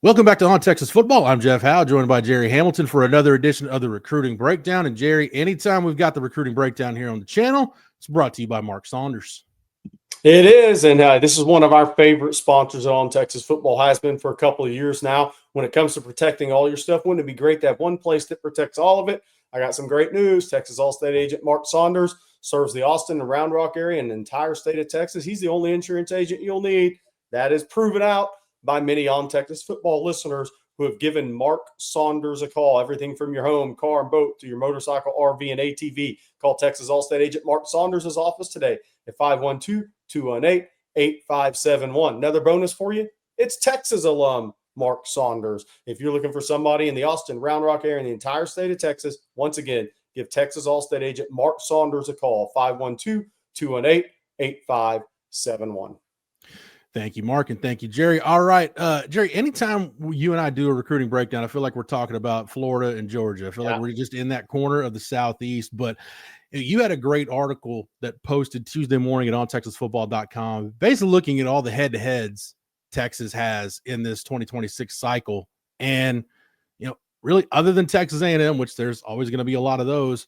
Welcome back to On Texas Football. I'm Jeff Howe, joined by Gerry Hamilton for another edition of the Recruiting Breakdown. And Gerry, anytime we've got the Recruiting Breakdown here on the channel, it's brought to you by Mark Saunders. It is, and this is one of our favorite sponsors on Texas Football, has been for a couple of years now. When it comes to protecting all your stuff, wouldn't it be great to have one place that protects all of it? I got some great news. Texas All-State agent Mark Saunders serves the Austin and Round Rock area and the entire state of Texas. He's the only insurance agent you'll need. That is proven out by many on Texas Football listeners who have given Mark Saunders a call. Everything from your home, car, and boat to your motorcycle, RV, and ATV. Call Texas All-State agent Mark Saunders' office today at 512-218-8571. Another bonus for you, it's Texas alum Mark Saunders. If you're looking for somebody in the Austin, Round Rock area and the entire state of Texas, once again, give Texas All-State agent Mark Saunders a call, 512-218-8571. Thank you, Mark, and thank you, Gerry. All right, Gerry, anytime you and I do a recruiting breakdown, I feel like we're talking about Florida and Georgia. I feel like we're just in that corner of the Southeast, but you had a great article that posted Tuesday morning at ontexasfootball.com, basically looking at all the head-to-heads Texas has in this 2026 cycle. And, really other than Texas A&M, which there's always going to be a lot of those,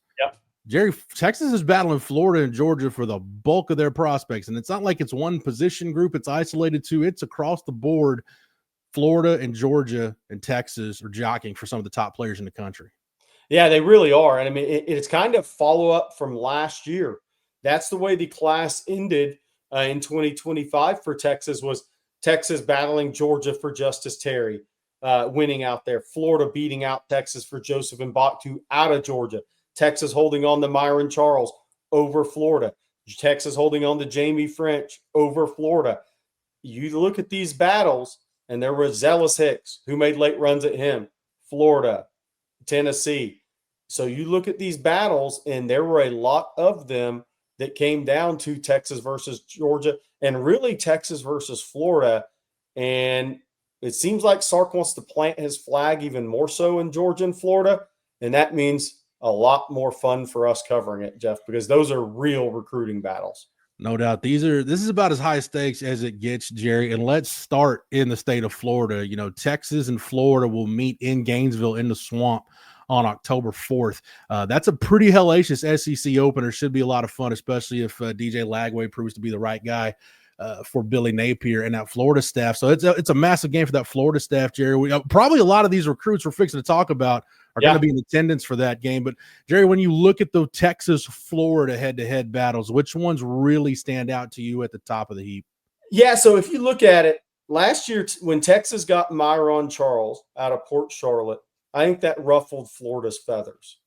Gerry, Texas is battling Florida and Georgia for the bulk of their prospects. And it's not like it's one position group it's isolated to. It's across the board. Florida and Georgia and Texas are jockeying for some of the top players in the country. Yeah, they really are. And I mean, it's kind of follow-up from last year. That's the way the class ended in 2025 for Texas, was Texas battling Georgia for Justice Terry, winning out there. Florida beating out Texas for Joseph Mbaktu out of Georgia. Texas holding on to Myron Charles over Florida. Texas holding on to Jamie French over Florida. You look at these battles, and there was Zealous Hicks, who made late runs at him, Florida, Tennessee. So you look at these battles, and there were a lot of them that came down to Texas versus Georgia, and really Texas versus Florida. And it seems like Sark wants to plant his flag even more so in Georgia and Florida, and that means a lot more fun for us covering it, Jeff, because those are real recruiting battles. No doubt. This is about as high stakes as it gets, Gerry. And let's start in the state of Florida. Texas and Florida will meet in Gainesville in the Swamp on October 4th. That's a pretty hellacious SEC opener. Should be a lot of fun, especially if DJ Lagway proves to be the right guy for Billy Napier and that Florida staff. So it's a massive game for that Florida staff, Gerry. Probably a lot of these recruits we're fixing to talk about are going to be in attendance for that game. But, Gerry, when you look at the Texas-Florida head-to-head battles, which ones really stand out to you at the top of the heap? Yeah, so if you look at it, last year when Texas got Myron Charles out of Port Charlotte, I think that ruffled Florida's feathers.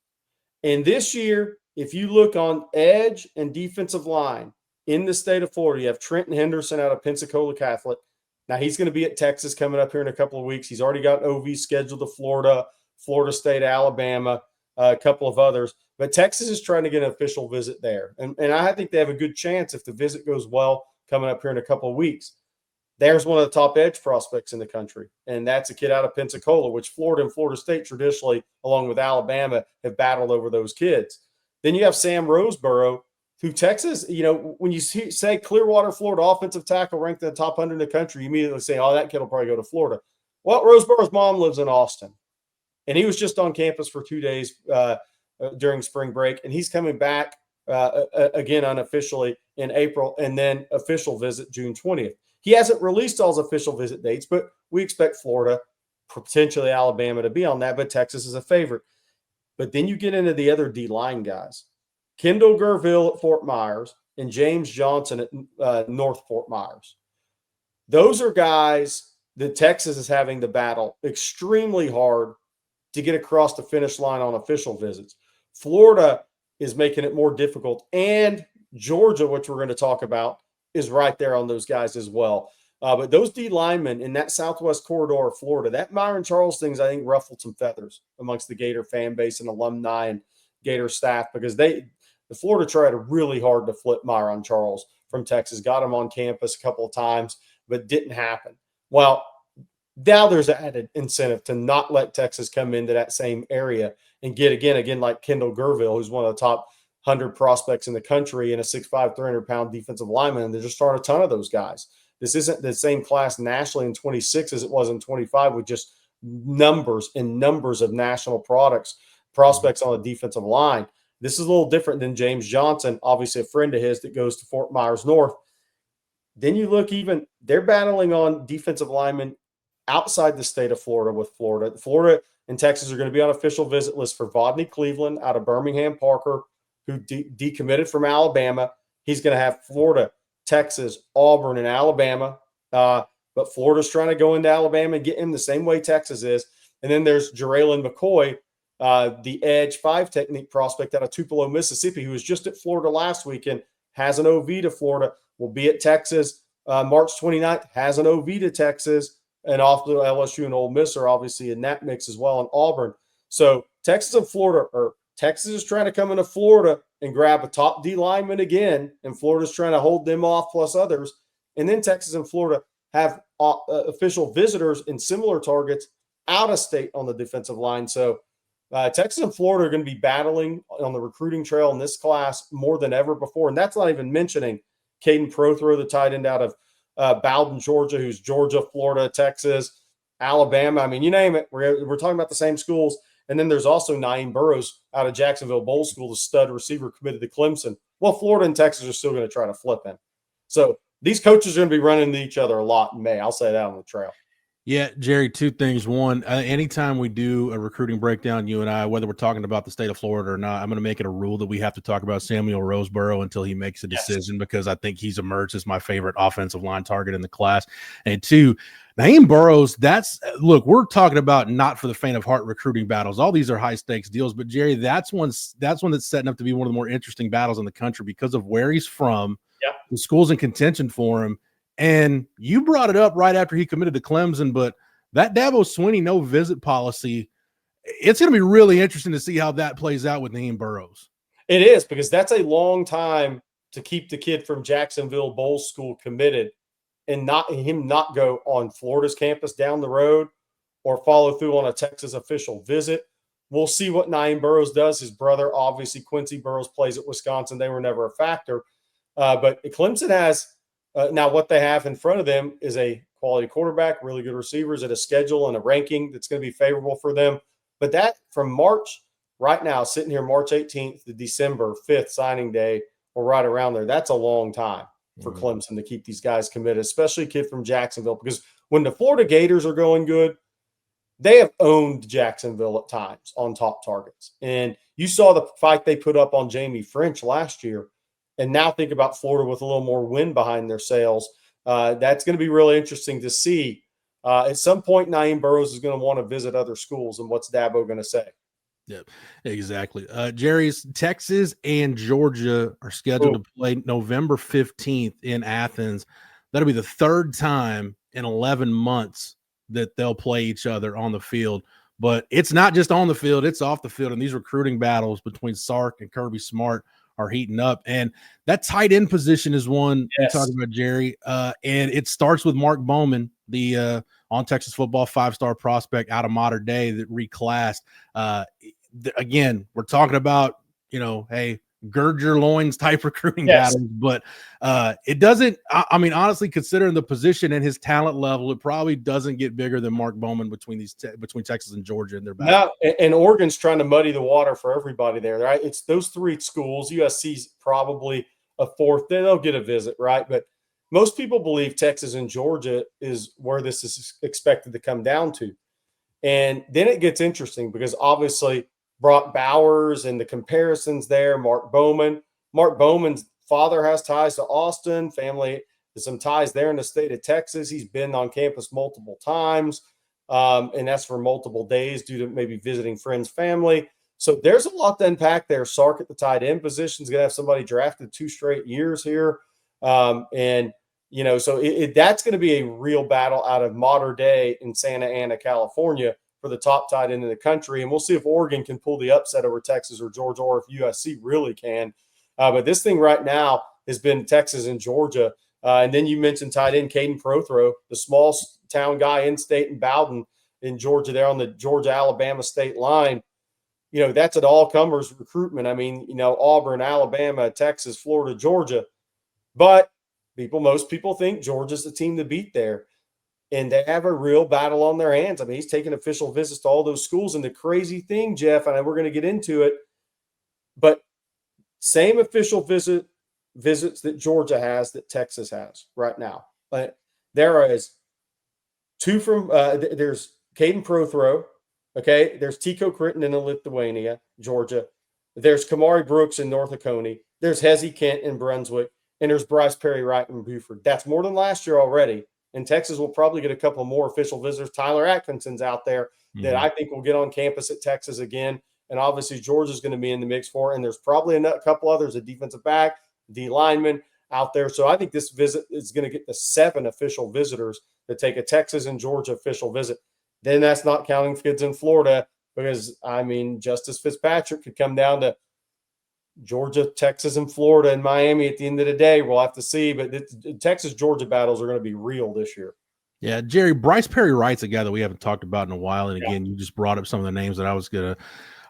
And this year, if you look on edge and defensive line in the state of Florida, you have Trenton Henderson out of Pensacola Catholic. Now, he's going to be at Texas coming up here in a couple of weeks. He's already got an OV scheduled to Florida State, Alabama, a couple of others. But Texas is trying to get an official visit there. And I think they have a good chance if the visit goes well coming up here in a couple of weeks. There's one of the top edge prospects in the country, and that's a kid out of Pensacola, which Florida and Florida State traditionally, along with Alabama, have battled over those kids. Then you have Sam Roseboro, who Texas, when you say Clearwater, Florida offensive tackle ranked in the top 100 in the country, you immediately say, oh, that kid will probably go to Florida. Well, Roseboro's mom lives in Austin, and he was just on campus for 2 days during spring break, and he's coming back again unofficially in April, and then official visit June 20th. He hasn't released all his official visit dates, but we expect Florida, potentially Alabama, to be on that, but Texas is a favorite. But then you get into the other D-line guys. Kendall Gerville at Fort Myers and James Johnson at North Fort Myers. Those are guys that Texas is having to battle extremely hard to get across the finish line on official visits. Florida is making it more difficult, and Georgia, which we're going to talk about, is right there on those guys as well. But those D linemen in that southwest corridor of Florida, that Myron Charles things, I think, ruffled some feathers amongst the Gator fan base and alumni and Gator staff, because the Florida tried really hard to flip Myron Charles from Texas, got him on campus a couple of times, but didn't happen. Well, now there's an added incentive to not let Texas come into that same area and get again like Kendall Gerville, who's one of the top 100 prospects in the country and a 6'5", 300-pound defensive lineman. And they just start a ton of those guys This isn't the same class nationally in 26 as it was in 25 with just numbers and numbers of national prospects on the defensive line. This is a little different than James Johnson, obviously a friend of his that goes to Fort Myers North. Then you look they're battling on defensive linemen outside the state of Florida with Florida. Florida and Texas are going to be on official visit list for Vodney Cleveland out of Birmingham Parker, who decommitted from Alabama. He's going to have Florida, Texas, Auburn, and Alabama. But Florida's trying to go into Alabama and get him the same way Texas is. And then there's Jarraylen McCoy, the edge 5 technique prospect out of Tupelo, Mississippi, who was just at Florida last weekend, has an OV to Florida, will be at Texas March 29th, has an OV to Texas, and off to LSU and Ole Miss are obviously in that mix as well, and Auburn. So Texas and Florida, or Texas is trying to come into Florida and grab a top D lineman again, and Florida's trying to hold them off plus others. And then Texas and Florida have official visitors and similar targets out of state on the defensive line. So Texas and Florida are going to be battling on the recruiting trail in this class more than ever before. And that's not even mentioning Caden Prothro, the tight end out of Bowden, Georgia, who's Georgia, Florida, Texas, Alabama. I mean, you name it. We're talking about the same schools. And then there's also Naeem Burrows out of Jacksonville Bowl School, the stud receiver committed to Clemson. Well, Florida and Texas are still going to try to flip him. So these coaches are going to be running into each other a lot in May. I'll say that on the trail. Yeah, Jerry, 2 things. One, anytime we do a recruiting breakdown, you and I, whether we're talking about the state of Florida or not, I'm going to make it a rule that we have to talk about Samuel Roseboro until he makes a decision, because I think he's emerged as my favorite offensive line target in the class. And 2, Naeem Burrows, look, we're talking about not for the faint of heart recruiting battles. All these are high stakes deals, but Jerry, that's one that's setting up to be one of the more interesting battles in the country because of where he's from, the schools in contention for him. And you brought it up right after he committed to Clemson, but that Dabo Swinney no visit policy, it's going to be really interesting to see how that plays out with Naeem Burrows. It is, because that's a long time to keep the kid from Jacksonville Bowl School committed and not go on Florida's campus down the road or follow through on a Texas official visit. We'll see what Naeem Burrows does. His brother, obviously, Quincy Burrows, plays at Wisconsin. They were never a factor. But Clemson has now what they have in front of them is a quality quarterback, really good receivers, at a schedule and a ranking that's going to be favorable for them. But that from March, right now, sitting here March 18th to December 5th signing day, or right around there, that's a long time for Clemson to keep these guys committed, especially a kid from Jacksonville, because when the Florida Gators are going good, they have owned Jacksonville at times on top targets. And you saw the fight they put up on Jamie French last year. And now think about Florida with a little more wind behind their sails. That's going to be really interesting to see. At some point, Naeem Burrows is going to want to visit other schools, and what's Dabo going to say? Yep, exactly. Jerry's Texas and Georgia are scheduled to play November 15th in Athens. That'll be the 3rd time in 11 months that they'll play each other on the field. But it's not just on the field, it's off the field. And these recruiting battles between Sark and Kirby Smart are heating up. And that tight end position is one you're talking about, Jerry. And it starts with Mark Bowman, the on Texas football 5-star prospect out of Modern Day that reclassed. Again, we're talking about, hey, gird your loins type recruiting battles, but it doesn't, I mean, honestly, considering the position and his talent level, it probably doesn't get bigger than Mark Bowman between Texas and Georgia in their battle. No, and Oregon's trying to muddy the water for everybody there, right? It's those 3 schools. USC's probably a 4th. They'll get a visit, right? But most people believe Texas and Georgia is where this is expected to come down to. And then it gets interesting because obviously Brock Bowers and the comparisons there, Mark Bowman's father has ties to Austin, family, there's some ties there in the state of Texas. He's been on campus multiple times, and that's for multiple days due to maybe visiting friends, family. So there's a lot to unpack there. Sark at the tight end position is going to have somebody drafted 2 straight years here. So that's going to be a real battle out of Modern Day in Santa Ana, California, for the top tight end in the country. And we'll see if Oregon can pull the upset over Texas or Georgia, or if USC really can. But this thing right now has been Texas and Georgia. And then you mentioned tight end Caden Prothro, the small town guy in state in Bowden in Georgia, there on the Georgia-Alabama state line. That's an all-comers recruitment. I mean, Auburn, Alabama, Texas, Florida, Georgia. But most people think Georgia's the team to beat there. And they have a real battle on their hands. I mean, he's taking official visits to all those schools. And the crazy thing, Jeff, and we're going to get into it, but same official visits that Georgia has that Texas has right now. But there is two from there's Caden Prothro, okay. There's Tico Crittenden in Lithuania, Georgia. There's Kamari Brooks in North Oconee. There's Hezzy Kent in Brunswick, and there's Bryce Perry Wright in Buford. That's more than last year already. And Texas will probably get a couple more official visitors. Tyler Atkinson's out there that I think will get on campus at Texas again. And obviously Georgia's going to be in the mix for it. And there's probably a couple others, a defensive back, D lineman out there. So I think this visit is going to get the 7 official visitors that take a Texas and Georgia official visit. Then that's not counting kids in Florida because, I mean, Justice Fitzpatrick could come down to Georgia, Texas, and Florida and Miami at the end of the day. We'll have to see. But Texas-Georgia battles are going to be real this year. Yeah, Jerry, Bryce Perry Wright's a guy that we haven't talked about in a while. And again, you just brought up some of the names that I was going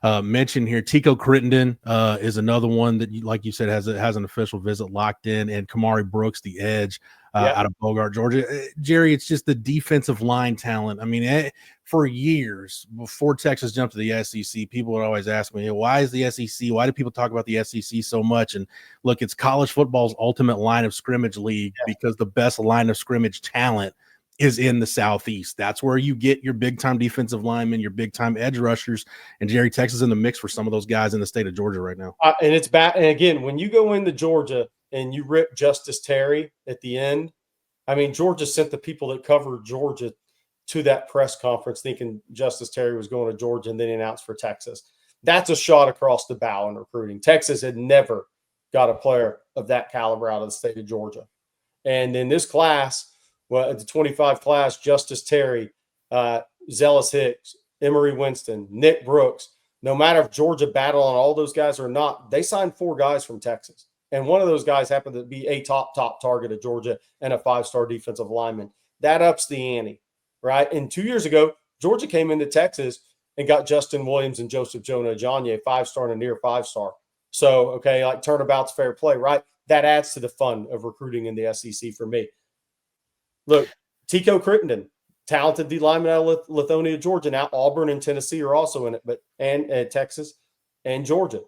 to mention here. Tico Crittenden is another one that, like you said, has an official visit locked in. And Kamari Brooks, the edge out of Bogart, Georgia. Jerry, it's just the defensive line talent. I mean, for years before Texas jumped to the SEC, people would always ask me, why is the SEC? Why do people talk about the SEC so much? And look, it's college football's ultimate line of scrimmage league because the best line of scrimmage talent is in the Southeast. That's where you get your big-time defensive linemen, your big-time edge rushers, and Jerry, Texas in the mix for some of those guys in the state of Georgia right now. And it's bad. And again, when you go into Georgia and you rip Justice Terry at the end, I mean, Georgia sent the people that cover Georgia to that press conference thinking Justice Terry was going to Georgia and then he announced for Texas. That's a shot across the bow in recruiting. Texas had never got a player of that caliber out of the state of Georgia. And in this class, well, the 25 class, Justice Terry, Zealous Hicks, Emory Winston, Nick Brooks, no matter if Georgia battled on all those guys or not, they signed 4 guys from Texas. And one of those guys happened to be a top target of Georgia and a 5-star defensive lineman. That ups the ante, right? And 2 years ago, Georgia came into Texas and got Justin Williams and Joseph Jonah-Ajonye, 5-star and a near 5-star. So, okay, like turnabout's fair play, right? That adds to the fun of recruiting in the SEC for me. Look, Tico Crittenden, talented D lineman out of Lithonia, Georgia. Now Auburn and Tennessee are also in it, but and Texas and Georgia.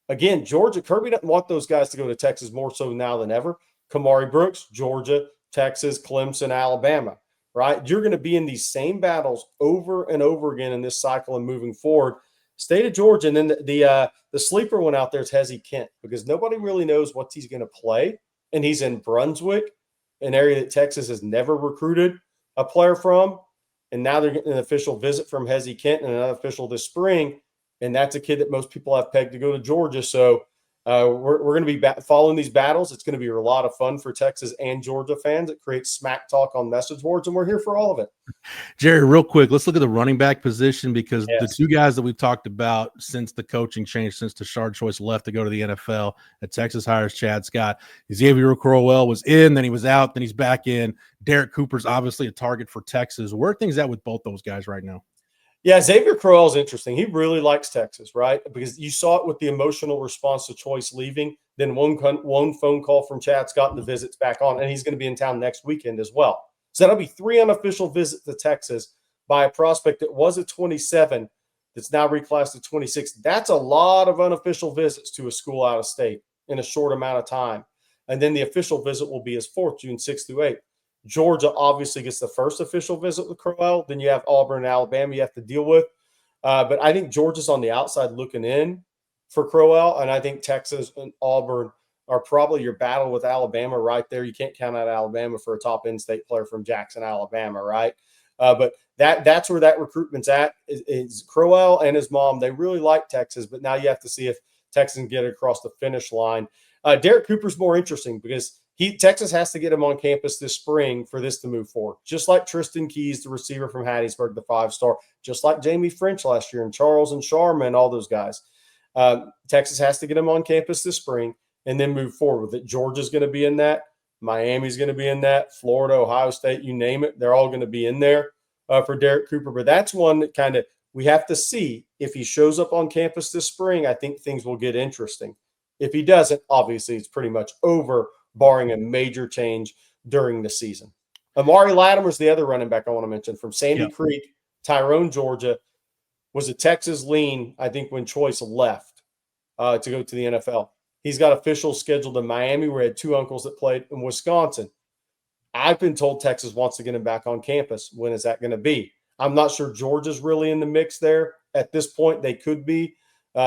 Again, Georgia, Kirby doesn't want those guys to go to Texas more so now than ever. Kamari Brooks, Georgia, Texas, Clemson, Alabama, right? You're going to be in these same battles over and over again in this cycle and moving forward. State of Georgia, and then the sleeper one out there is Hezzy Kent because nobody really knows what he's going to play, and he's in Brunswick, an area that Texas has never recruited a player from, and now they're getting an official visit from Hezzy Kent and another official this spring, and that's a kid that most people have pegged to go to Georgia. So we're going to be following these battles. It's going to be a lot of fun for Texas and Georgia fans. It creates smack talk on message boards, and we're here for all of it. Jerry, real quick, let's look at the running back position because the 2 guys that we've talked about since the coaching change, since Tashard Choice left to go to the NFL, at Texas hires Chad Scott. Xavier Crowell was in, then he was out, then he's back in. Derek Cooper's obviously a target for Texas. Where are things at with both those guys right now? Yeah, Xavier Crowell is interesting. He really likes Texas, right? Because you saw it with the emotional response to Choice leaving. Then one phone call from Chad Scott and the visit's back on, and he's going to be in town next weekend as well. So that'll be 3 unofficial visits to Texas by a prospect that was a 27 that's now reclassed to 26. That's a lot of unofficial visits to a school out of state in a short amount of time. And then the official visit will be his 4th, June 6th through 8th. Georgia obviously gets the first official visit with Crowell. Then you have Auburn and Alabama you have to deal with. But I think Georgia's on the outside looking in for Crowell, and I think Texas and Auburn are probably your battle with Alabama right there. You can't count out Alabama for a top in-state player from Jackson, Alabama, right? But that's where that recruitment's at is Crowell and his mom. They really like Texas, but now you have to see if Texas can get across the finish line. Derek Cooper's more interesting because Texas has to get him on campus this spring for this to move forward. Just like Tristan Keys, the receiver from Hattiesburg, the 5-star, just like Jamie French last year, and Charles and Sharma and all those guys. Texas has to get him on campus this spring and then move forward with it. Georgia's going to be in that. Miami's going to be in that. Florida, Ohio State, you name it. They're all going to be in there for Derek Cooper. But that's one that kind of we have to see if he shows up on campus this spring. I think things will get interesting. If he doesn't, obviously it's pretty much over barring a major change during the season. Amari Latimer is the other running back I want to mention from Sandy Creek, Tyrone, Georgia. Was a Texas lean, I think, when Choice left to go to the NFL. He's got officials scheduled in Miami. We had 2 uncles that played in Wisconsin. I've been told Texas wants to get him back on campus. When is that going to be? I'm not sure Georgia's really in the mix there. At this point, they could be.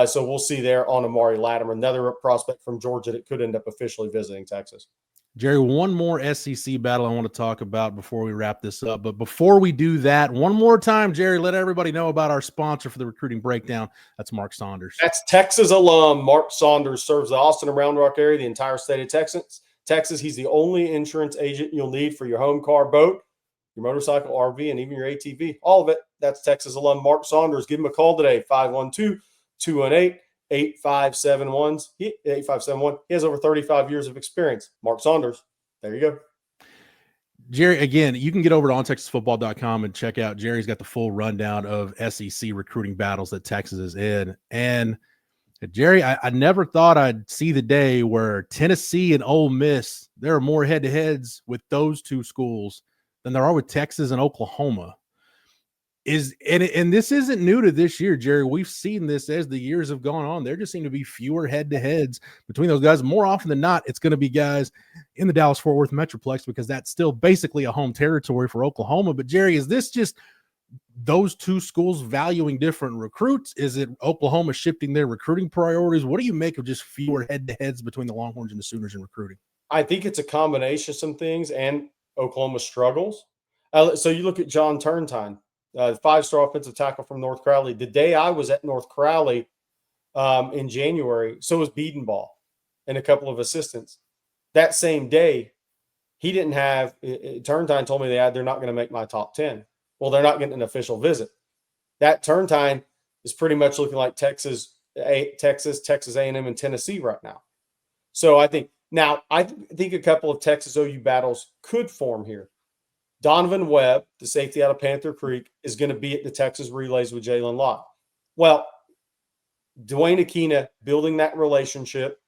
So we'll see there on Amari Latimer, another prospect from Georgia that could end up officially visiting Texas. Jerry, one more SEC battle I want to talk about before we wrap this up. But before we do that, one more time, Jerry, let everybody know about our sponsor for the recruiting breakdown. That's Mark Saunders. That's Texas alum Mark Saunders, serves the Austin and Round Rock area, the entire state of Texas. He's the only insurance agent you'll need for your home, car, boat, your motorcycle, RV, and even your ATV. All of it. That's Texas alum Mark Saunders. Give him a call today, 512-218-8571. He has over 35 years of experience. Mark Saunders. There you go. Jerry, again, you can get over to ontexasfootball.com and check out. Jerry's got the full rundown of SEC recruiting battles that Texas is in. And Jerry, I never thought I'd see the day where Tennessee and Ole Miss, there are more head-to-heads with those 2 schools than there are with Texas and Oklahoma. And this isn't new to this year, Jerry. We've seen this as the years have gone on. There just seem to be fewer head-to-heads between those guys. More often than not, it's going to be guys in the Dallas-Fort Worth Metroplex because that's still basically a home territory for Oklahoma. But, Jerry, is this just those 2 schools valuing different recruits? Is it Oklahoma shifting their recruiting priorities? What do you make of just fewer head-to-heads between the Longhorns and the Sooners in recruiting? I think it's a combination of some things, and Oklahoma struggles. So you look at John Turntine, the 5-star offensive tackle from North Crowley. The day I was at North Crowley in January, so was Bedenbaugh and a couple of assistants. That same day, he didn't have – Turntine told me they're not going to make my top 10. Well, they're not getting an official visit. That Turntine is pretty much looking like Texas A&M, and Tennessee right now. So I think a couple of Texas OU battles could form here. Donovan Webb, the safety out of Panther Creek, is going to be at the Texas relays with Jalen Lott. Well, Dwayne Aquina building that relationship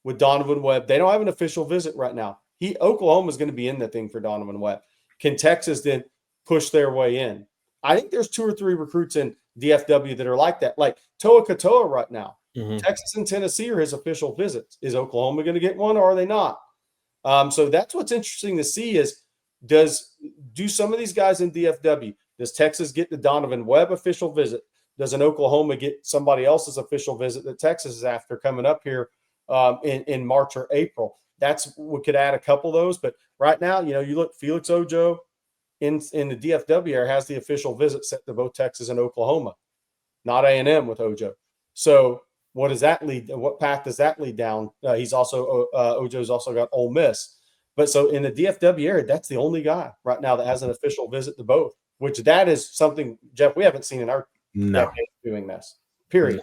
with Donovan Webb. They don't have an official visit right now. Oklahoma is going to be in the thing for Donovan Webb. Can Texas then push their way in? I think there's 2 or 3 recruits in DFW that are like that. Like Toa Katoa right now. Mm-hmm. Texas and Tennessee are his official visits. Is Oklahoma going to get one or are they not? So that's what's interesting to see is do some of these guys in DFW, does Texas get the Donovan Webb official visit? Does an Oklahoma get somebody else's official visit that Texas is after coming up here in March or April? We could add a couple of those. But right now, you look, Felix Ojo in the DFW area has the official visit set to both Texas and Oklahoma, not A&M with Ojo. So what does that lead? What path does that lead down? Ojo's also got Ole Miss. But so in the DFW area, that's the only guy right now that has an official visit to both, which that is something, Jeff, we haven't seen in our decade doing this, period.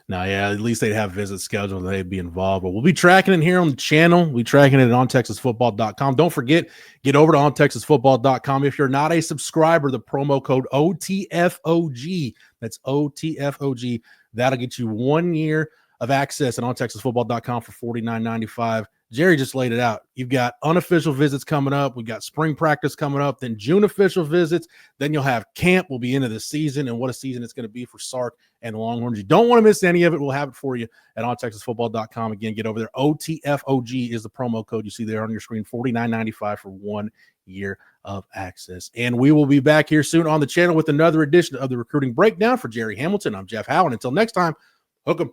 No, yeah, at least they'd have visits scheduled and they'd be involved. But we'll be tracking it here on the channel. We'll be tracking it at ontexasfootball.com. Don't forget, get over to ontexasfootball.com. If you're not a subscriber, the promo code OTFOG, that's OTFOG, that'll get you 1 year of access at ontexasfootball.com for $49.95. Jerry just laid it out. You've got unofficial visits coming up. We've got spring practice coming up, then June official visits. Then you'll have camp. We'll be into the season, and what a season it's going to be for Sark and the Longhorns. You don't want to miss any of it. We'll have it for you at ontexasfootball.com. Again, get over there. OTFOG is the promo code you see there on your screen, $49.95 for 1 year of access. And we will be back here soon on the channel with another edition of the Recruiting Breakdown. For Gerry Hamilton, I'm Jeff Howe. And until next time, hook 'em.